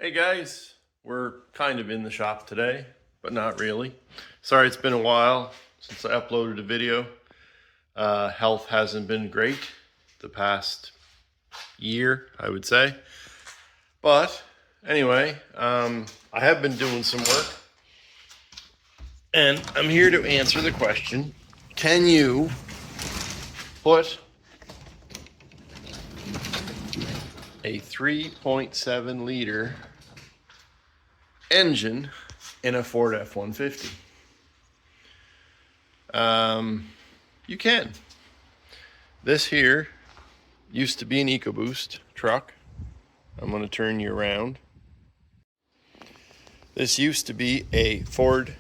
Hey guys, we're kind of in the shop today, but not really. Sorry it's been a while since I uploaded a video. Health hasn't been great the past year, I would say. But anyway, I have been doing some work. And I'm here to answer the question, can you put a 3.7 liter engine in a Ford F-150? You can. This here used to be an EcoBoost truck. I'm going to turn you around. This used to be a Ford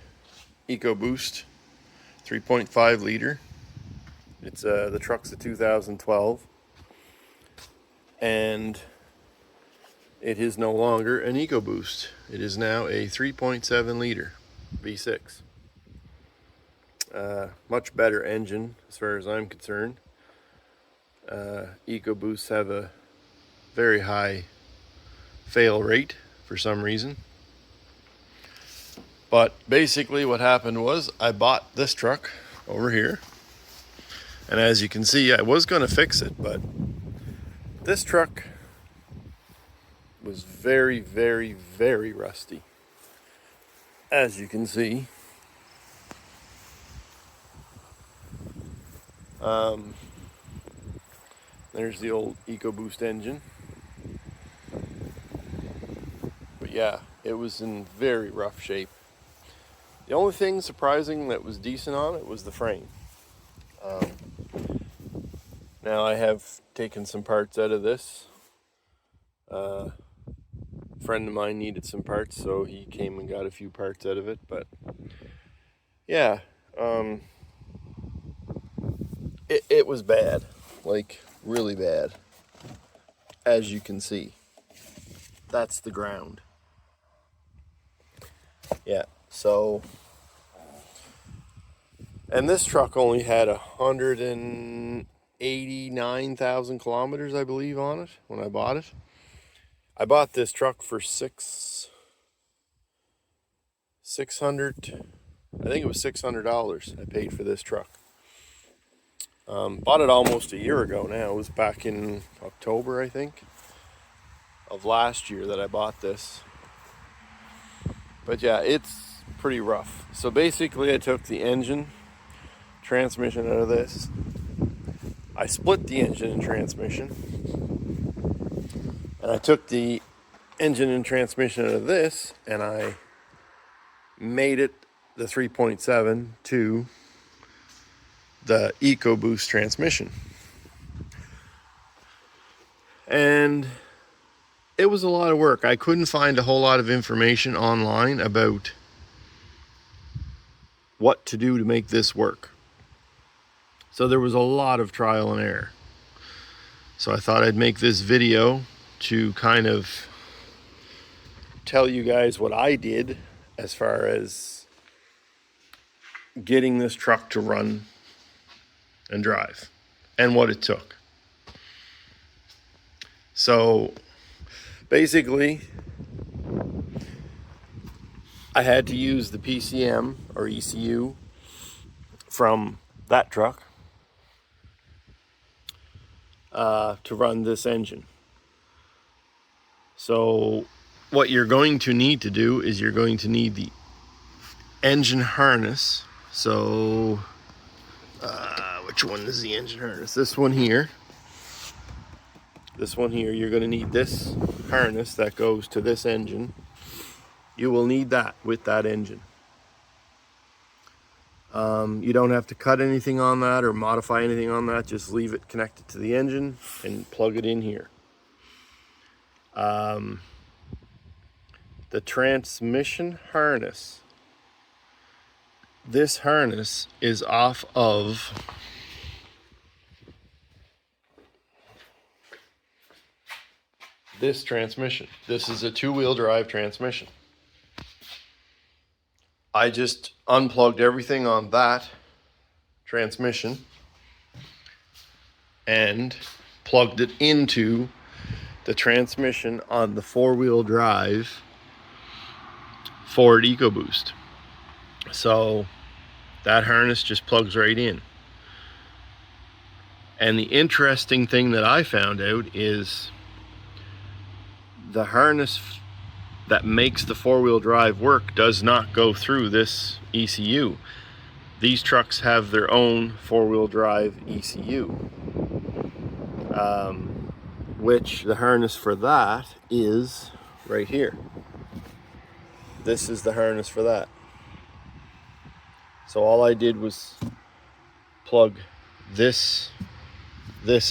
EcoBoost 3.5 liter. It's the truck's a 2012, and it is no longer an EcoBoost. It is now a 3.7 liter V6. Much better engine as far as I'm concerned. EcoBoosts have a very high fail rate for some reason. But basically what happened was I bought this truck over here. And as you can see, I was going to fix it, but this truck was very, very, very rusty. As you can see. There's the old EcoBoost engine. But yeah, it was in very rough shape. The only thing surprising that was decent on it was the frame. Now I have taken some parts out of this. A friend of mine needed some parts, so he came and got a few parts out of it. But yeah, it was bad, like really bad. As you can see, that's the ground. Yeah, so, and this truck only had 189,000 kilometers, I believe, on it when I bought it. I bought this truck for $600. I think it was $600 I paid for this truck. Bought it almost a year ago now. It was back in October, I think, of last year that I bought this. But yeah, it's pretty rough. So basically I took the engine, transmission out of this. I split the engine and transmission. And I took the engine and transmission out of this and I made it the 3.7 to the EcoBoost transmission. And it was a lot of work. I couldn't find a whole lot of information online about what to do to make this work. So there was a lot of trial and error. So I thought I'd make this video to kind of tell you guys what I did as far as getting this truck to run and drive, and what it took. So basically, I had to use the PCM or ECU from that truck to run this engine. So what you're going to need to do is you're going to need the engine harness. So which one is the engine harness? This one here. This one here, you're going to need this harness that goes to this engine. You will need that with that engine. You don't have to cut anything on that or modify anything on that. Just leave it connected to the engine and plug it in here. The transmission harness. This harness is off of this transmission. This is a two-wheel drive transmission. I just unplugged everything on that transmission and plugged it into the transmission on the four-wheel drive Ford EcoBoost. So that harness just plugs right in. And the interesting thing that I found out is the harness that makes the four-wheel drive work does not go through this ECU. These trucks have their own four-wheel drive ECU, which the harness for that is right here. This is the harness for that. So all I did was plug this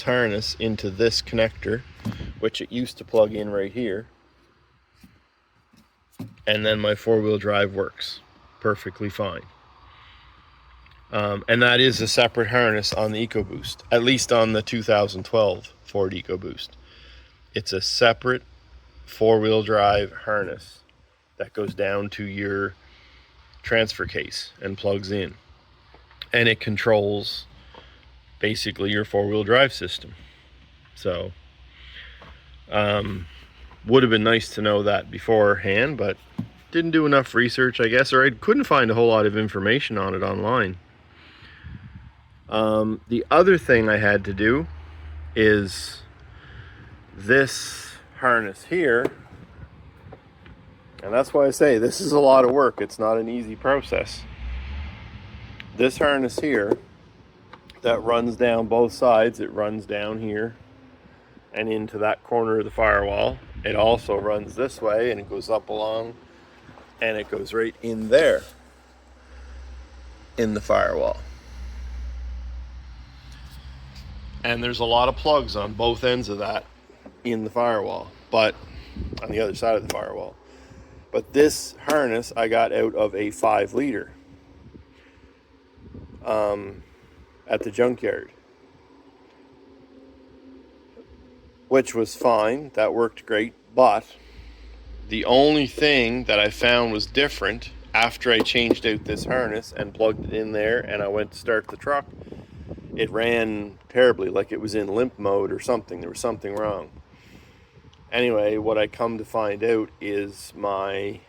harness into this connector, which it used to plug in right here, and then my four-wheel drive works perfectly fine. And that is a separate harness on the EcoBoost, at least on the 2012 Ford EcoBoost. It's a separate four-wheel drive harness that goes down to your transfer case and plugs in, and it controls basically your four-wheel drive system. So would have been nice to know that beforehand, but didn't do enough research, I guess, or I couldn't find a whole lot of information on it online. The other thing I had to do is this harness here, and that's why I say this is a lot of work. It's not an easy process. This harness here that runs down both sides, it runs down here and into that corner of the firewall. It also runs this way and it goes up along and it goes right in there in the firewall. And there's a lot of plugs on both ends of that in the firewall, but on the other side of the firewall. But this harness I got out of a 5-liter at the junkyard, which was fine. That worked great. But the only thing that I found was different after I changed out this harness and plugged it in there and I went to start the truck, it ran terribly, like it was in limp mode or something. There was something wrong. Anyway, what I come to find out is my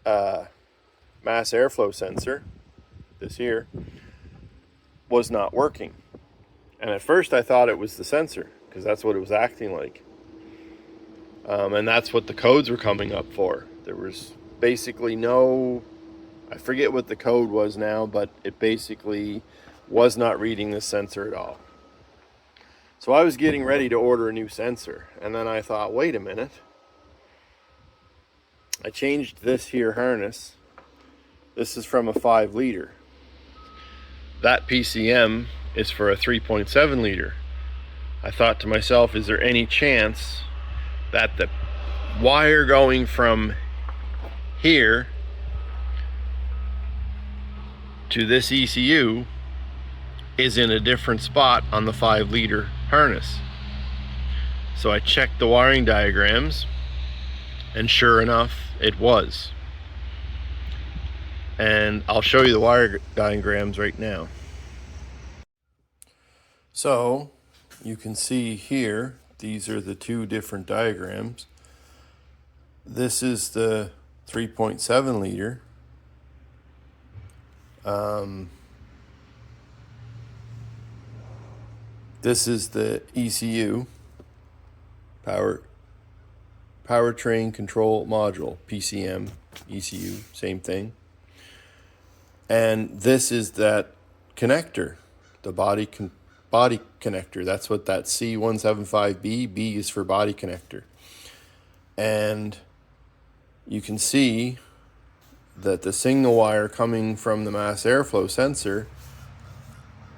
mass airflow sensor, this here, was not working. And at first I thought it was the sensor, because that's what it was acting like. And that's what the codes were coming up for. There was basically no, I forget what the code was now, but it basically was not reading the sensor at all. So I was getting ready to order a new sensor, and then I thought, wait a minute. I changed this here harness. This is from a 5-liter. That PCM is for a 3.7 liter. I thought to myself, is there any chance that the wire going from here to this ECU is in a different spot on the 5-liter harness? So I checked the wiring diagrams, and sure enough, it was. And I'll show you the wire diagrams right now. So you can see here, these are the two different diagrams. This is the 3.7 liter. This is the ECU, powertrain control module, PCM, ECU, same thing. And this is that connector, the body connector. That's what that C175B, B is for body connector. And you can see that the signal wire coming from the mass airflow sensor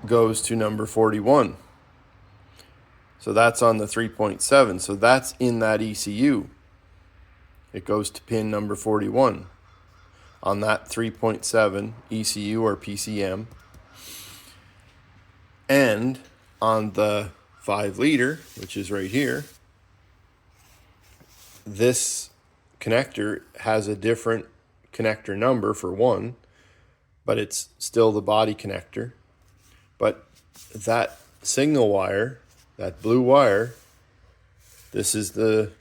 goes to number 41. So that's on the 3.7. So that's in that ECU. It goes to pin number 41 on that 3.7 ECU or PCM. And on the 5 liter, which is right here, this connector has a different connector number for one, but it's still the body connector. But that signal wire, that blue wire, this is the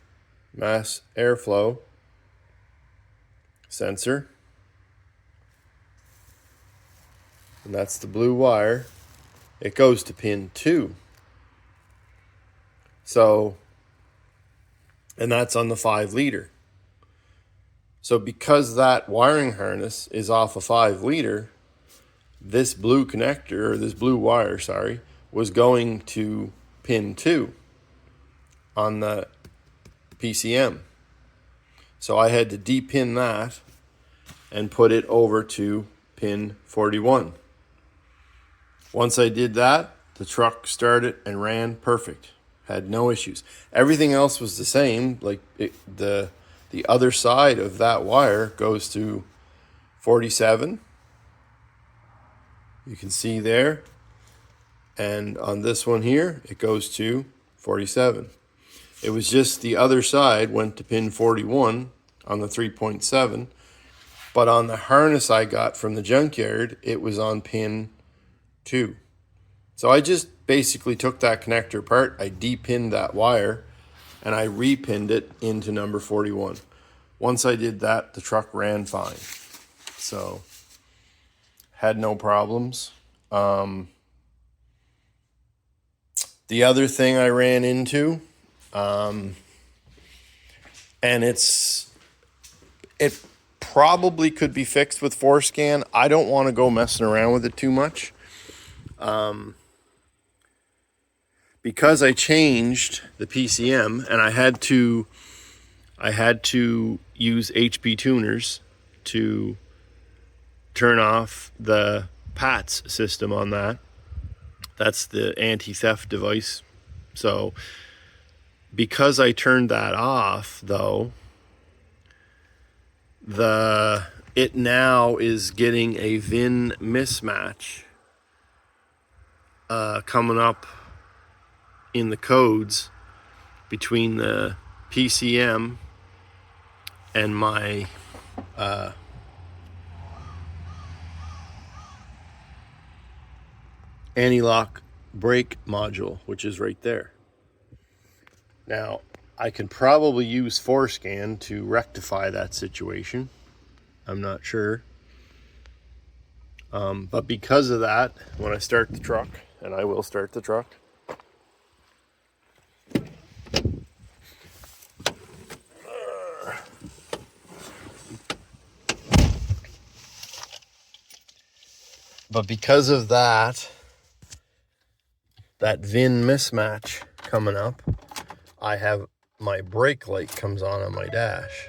mass airflow sensor. And that's the blue wire. It goes to pin 2. So, and that's on the 5 liter. So because that wiring harness is off a 5 liter, this blue connector, or this blue wire, sorry, was going to pin 2 on the PCM. So I had to depin that and put it over to pin 41. Once I did that, the truck started and ran perfect. Had no issues. Everything else was the same. Like the other side of that wire goes to 47. You can see there. And on this one here, it goes to 47. It was just the other side went to pin 41 on the 3.7. But on the harness I got from the junkyard, it was on pin 2. So I just basically took that connector apart, I depinned that wire, and I repinned it into number 41. Once I did that, the truck ran fine. So, had no problems. The other thing I ran into, and it probably could be fixed with Forescan. I don't want to go messing around with it too much. Because I changed the PCM and I had to use HP tuners to turn off the PATS system on that. That's the anti-theft device. So because I turned that off though, it now is getting a VIN mismatch coming up in the codes between the PCM and my anti-lock brake module, which is right there. Now, I can probably use Forescan to rectify that situation. I'm not sure. But because of that, when I start the truck, and I will start the truck, that VIN mismatch coming up, I have my brake light comes on my dash.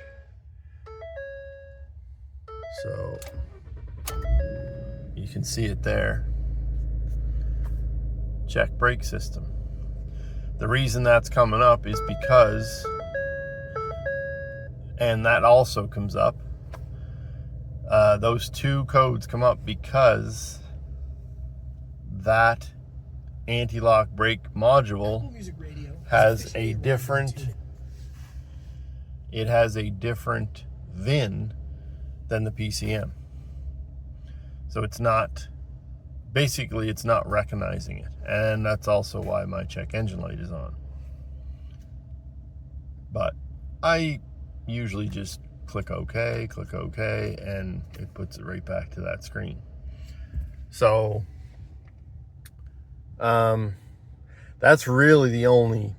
So you can see it there. Check brake system. The reason that's coming up is because, and that also comes up, those two codes come up because that anti-lock brake module has a different VIN than the PCM. So it's not recognizing it. And that's also why my check engine light is on. But I usually just click OK, and it puts it right back to that screen. So that's really the only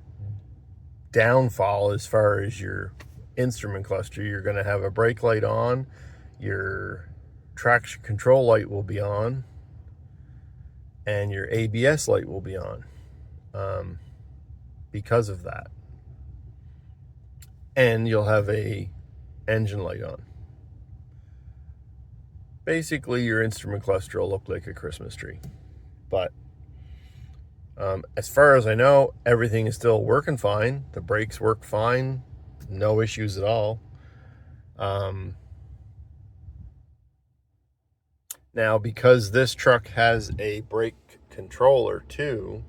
downfall as far as your instrument cluster. You're going to have a brake light on, your traction control light will be on, and your ABS light will be on because of that. And you'll have a engine light on. Basically, your instrument cluster will look like a Christmas tree. But As far as I know, everything is still working fine. The brakes work fine, no issues at all. Now, because this truck has a brake controller too,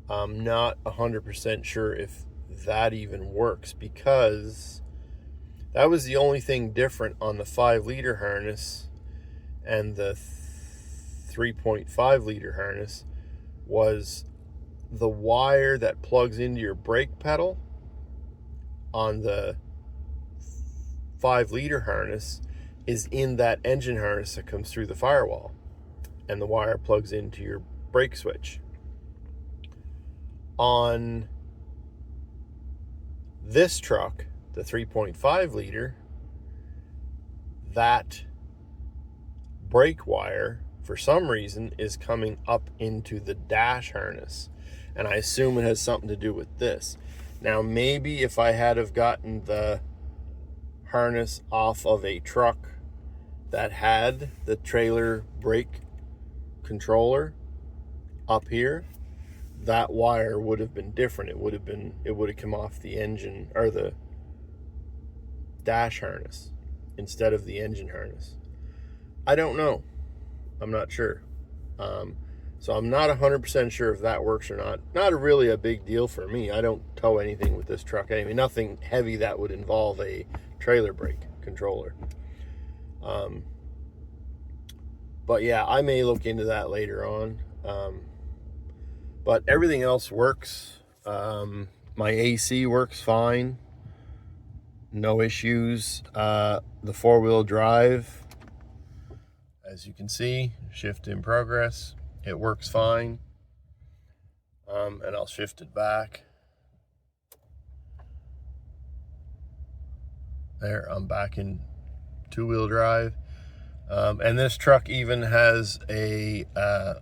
I'm not 100% sure if that even works, because that was the only thing different on the 5-liter harness and the 3.5-liter harness was the wire that plugs into your brake pedal. On the 5-liter harness is in that engine harness that comes through the firewall, and the wire plugs into your brake switch. On this truck, the 3.5-liter, that brake wire for some reason is coming up into the dash harness, and I assume it has something to do with this. Now, maybe if I had have gotten the harness off of a truck that had the trailer brake controller up here, that wire would have been different. It would have come off the engine or the dash harness instead of the engine harness. I don't know. I'm not sure. So I'm not 100% sure if that works or not. Not really a big deal for me. I don't tow anything with this truck anyway. Nothing heavy that would involve a trailer brake controller. But yeah, I may look into that later on. But everything else works. My AC works fine. No issues. The 4-wheel drive, as you can see, shift in progress. It works fine. And I'll shift it back. There, I'm back in 2-wheel drive. And this truck even has a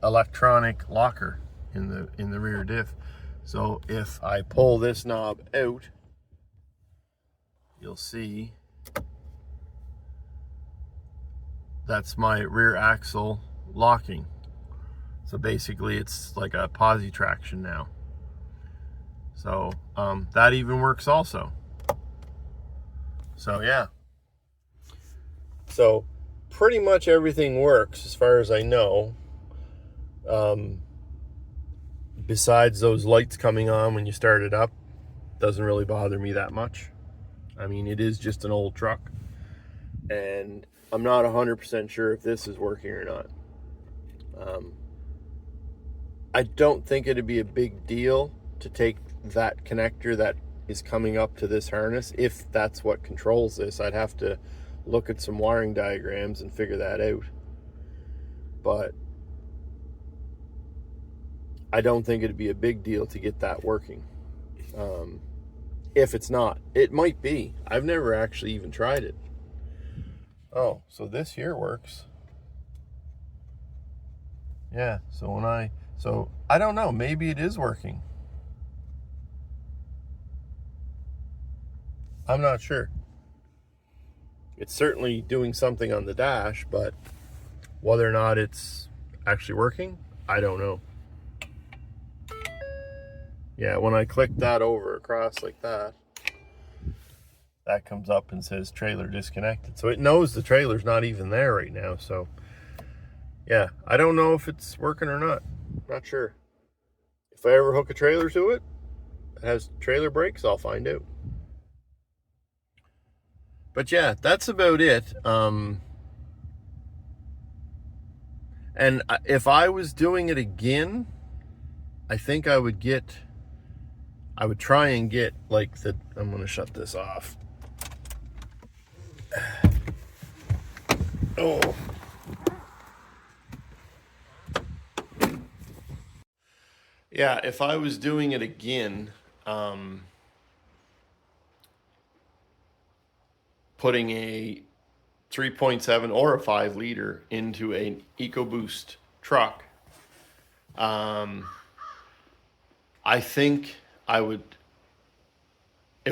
electronic locker in the rear diff. So if I pull this knob out, you'll see that's my rear axle locking. So basically it's like a posi traction now. So that even works also. So yeah. So pretty much everything works as far as I know. Besides those lights coming on when you start it up, doesn't really bother me that much. I mean, it is just an old truck, and I'm not 100% sure if this is working or not. I don't think it'd be a big deal to take that connector that is coming up to this harness, if that's what controls this. I'd have to look at some wiring diagrams and figure that out. But I don't think it'd be a big deal to get that working. If it's not, it might be. I've never actually even tried it. Oh, so this here works. Yeah, so I don't know, maybe it is working. I'm not sure. It's certainly doing something on the dash, but whether or not it's actually working, I don't know. Yeah, when I click that over across like that, that comes up and says trailer disconnected. So it knows the trailer's not even there right now. So yeah, I don't know if it's working or not. Not sure. If I ever hook a trailer to it, it has trailer brakes, I'll find out. But yeah, that's about it. And if I was doing it again, I think I would try and get like I'm going to shut this off. Oh. Yeah, if I was doing it again, putting a 3.7 or a 5-liter into an EcoBoost truck, I think it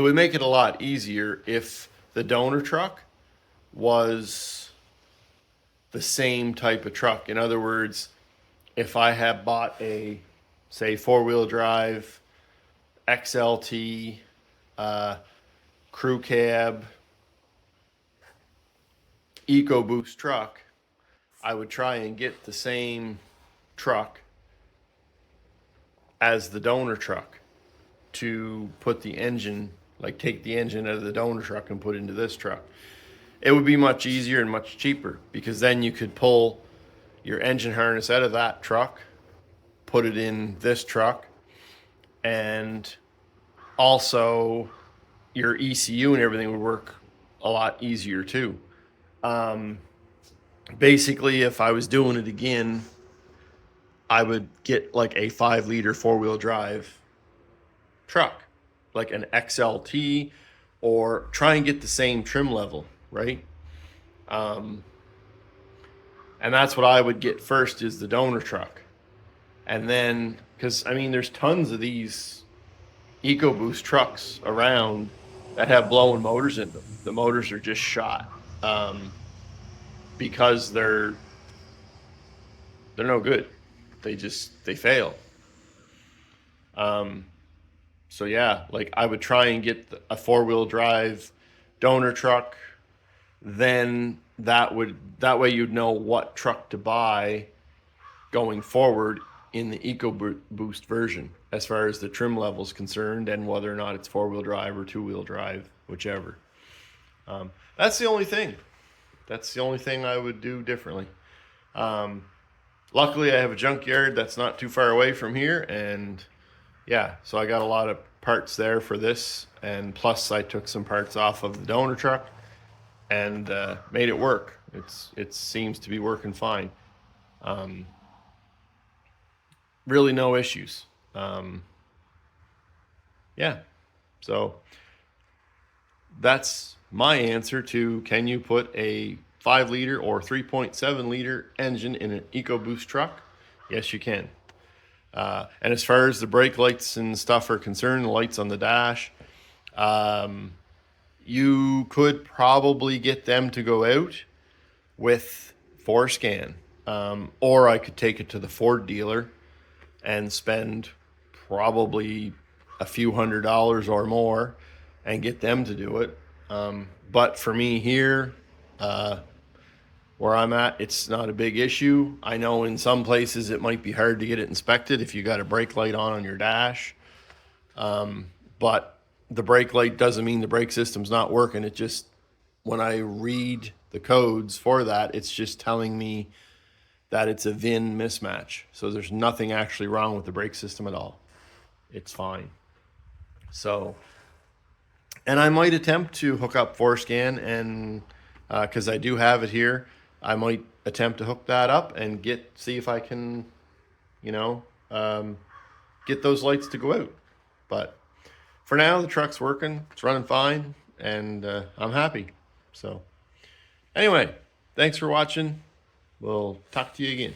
would make it a lot easier if the donor truck was the same type of truck. In other words, if I had bought a say, four-wheel drive, XLT, crew cab, EcoBoost truck, I would try and get the same truck as the donor truck to put the engine, like take the engine out of the donor truck and put into this truck. It would be much easier and much cheaper, because then you could pull your engine harness out of that truck, put it in this truck, and also your ECU and everything would work a lot easier too. Basically, if I was doing it again, I would get like a 5-liter four-wheel drive truck, like an XLT, or try and get the same trim level, right? And that's what I would get first, is the donor truck. And then, because I mean, there's tons of these EcoBoost trucks around that have blowing motors in them. The motors are just shot, because they're no good. They fail. So yeah, like I would try and get a four-wheel drive donor truck. Then that way you'd know what truck to buy going forward in the EcoBoost version, as far as the trim level is concerned, and whether or not it's four-wheel drive or two-wheel drive, whichever. That's the only thing. That's the only thing I would do differently. Luckily, I have a junkyard that's not too far away from here, and yeah, so I got a lot of parts there for this, and plus I took some parts off of the donor truck and made it work. It seems to be working fine. Really no issues. Yeah, so that's my answer to, can you put a 5-liter or 3.7-liter engine in an EcoBoost truck? Yes, you can. And as far as the brake lights and stuff are concerned, the lights on the dash, you could probably get them to go out with ForeScan. Or I could take it to the Ford dealer and spend probably a few $100s or more and get them to do it. But for me here, where I'm at, it's not a big issue. I know in some places it might be hard to get it inspected if you got a brake light on your dash. But the brake light doesn't mean the brake system's not working. It just, when I read the codes for that, it's just telling me that it's a VIN mismatch. So there's nothing actually wrong with the brake system at all. It's fine. So, and I might attempt to hook up ForeScan, and because I do have it here, I might attempt to hook that up and see if I can, get those lights to go out. But for now, the truck's working, it's running fine, and I'm happy. So anyway, thanks for watching. We'll talk to you again.